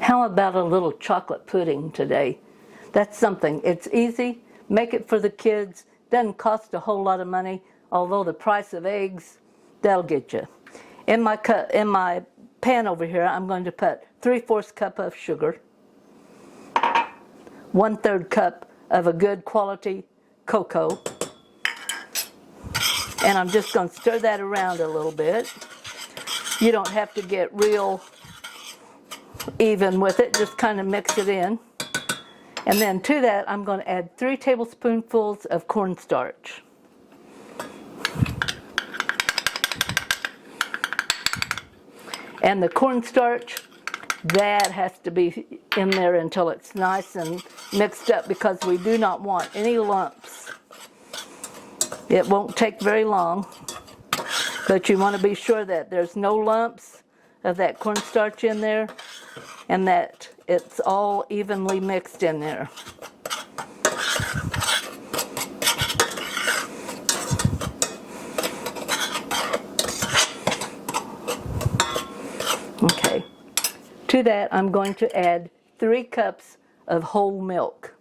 How about a little chocolate pudding today? That's something. It's easy. Make it for the kids. Doesn't cost a whole lot of money, although the price of eggs, that'll get you. In my pan over here, I'm going to put 3/4 cup of sugar, 1/3 cup of a good quality cocoa, and I'm just going to stir that around a little bit. You don't have to get real even with it, just kind of mix it in. And then to that, I'm going to add 3 tablespoonfuls of cornstarch. And the cornstarch, that has to be in there until it's nice and mixed up, because we do not want any lumps. It won't take very long, but you want to be sure that there's no lumps of that cornstarch in there and that it's all evenly mixed in there. Okay, to that I'm going to add 3 cups of whole milk.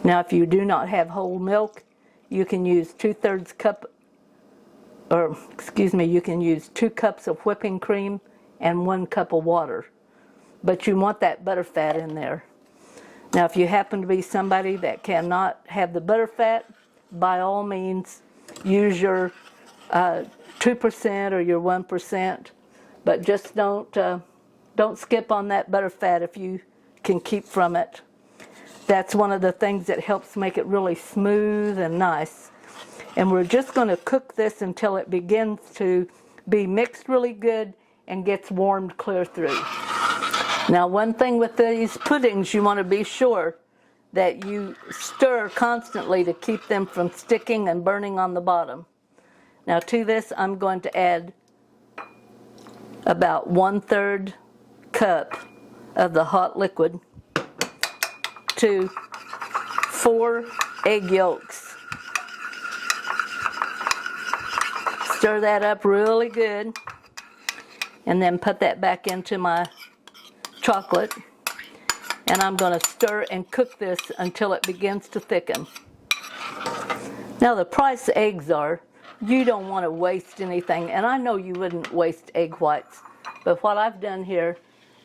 Now if you do not have whole milk, you can use 2/3 cup, or excuse me, you can use 2 cups of whipping cream and 1 cup of water. But you want that butterfat in there. Now if you happen to be somebody that cannot have the butterfat, by all means use your 2% or your 1%, but just don't skip on that butterfat if you can keep from it. That's one of the things that helps make it really smooth and nice. And we're just going to cook this until it begins to be mixed really good and gets warmed clear through. Now one thing with these puddings, you want to be sure that you stir constantly to keep them from sticking and burning on the bottom. Now to this I'm going to add about 1/3 cup of the hot liquid to 4 egg yolks. Stir that up really good and then put that back into my chocolate, and I'm going to stir and cook this until it begins to thicken. Now the price eggs are, you don't want to waste anything, and I know you wouldn't waste egg whites, but what I've done here,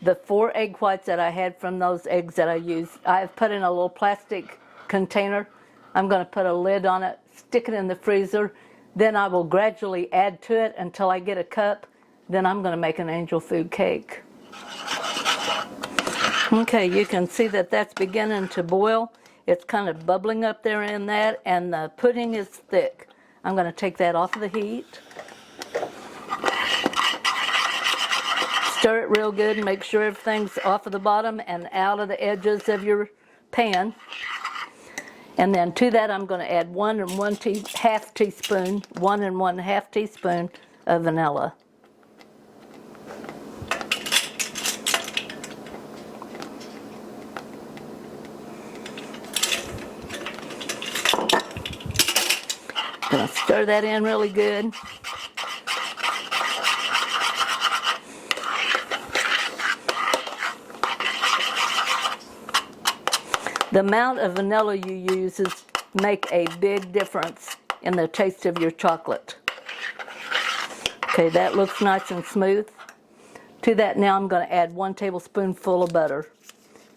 the 4 egg whites that I had from those eggs that I used, I've put in a little plastic container. I'm going to put a lid on it, stick it in the freezer, then I will gradually add to it until I get a cup. Then I'm going to make an angel food cake. Okay, you can see that that's beginning to boil. It's kind of bubbling up there in that, and the pudding is thick. I'm going to take that off of the heat. Stir it real good and make sure everything's off of the bottom and out of the edges of your pan. And then to that I'm going to add 1 1/2 teaspoon, 1 1/2 teaspoon of vanilla. Gonna stir that in really good. The amount of vanilla you use make a big difference in the taste of your chocolate. Okay, that looks nice and smooth. To that now I'm going to add 1 tablespoonful of butter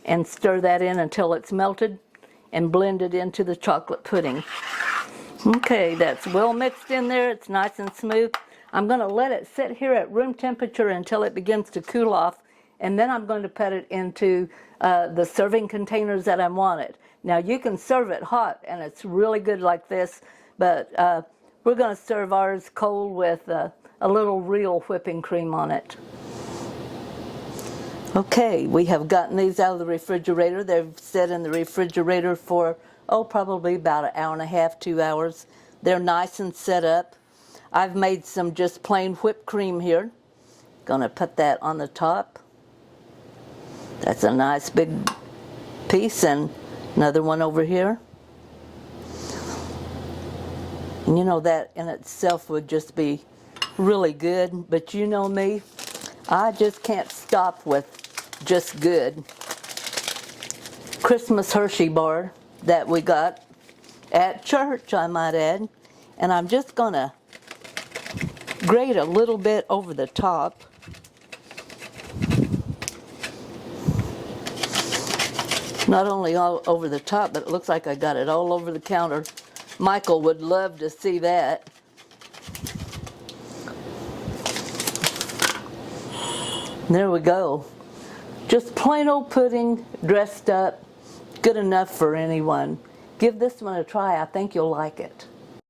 and stir that in until it's melted and blend it into the chocolate pudding. Okay, that's well mixed in there. It's nice and smooth. I'm going to let it sit here at room temperature until it begins to cool off, and then I'm going to put it into the serving containers that I want it. Now you can serve it hot and it's really good like this, but we're going to serve ours cold with a little real whipping cream on it. Okay, we have gotten these out of the refrigerator. They've sat in the refrigerator for probably about 1.5 hours, 2 hours. They're nice and set up. I've made some just plain whipped cream here. Gonna put that on the top. That's a nice big piece, and another one over here. And you know, that in itself would just be really good, but you know me, I just can't stop with just good. Christmas Hershey bar that we got at church, I might add. And I'm just gonna grate a little bit over the top. Not only all over the top, but it looks like I got it all over the counter. Michael would love to see that. There we go. Just plain old pudding, dressed up, good enough for anyone. Give this one a try. I think you'll like it.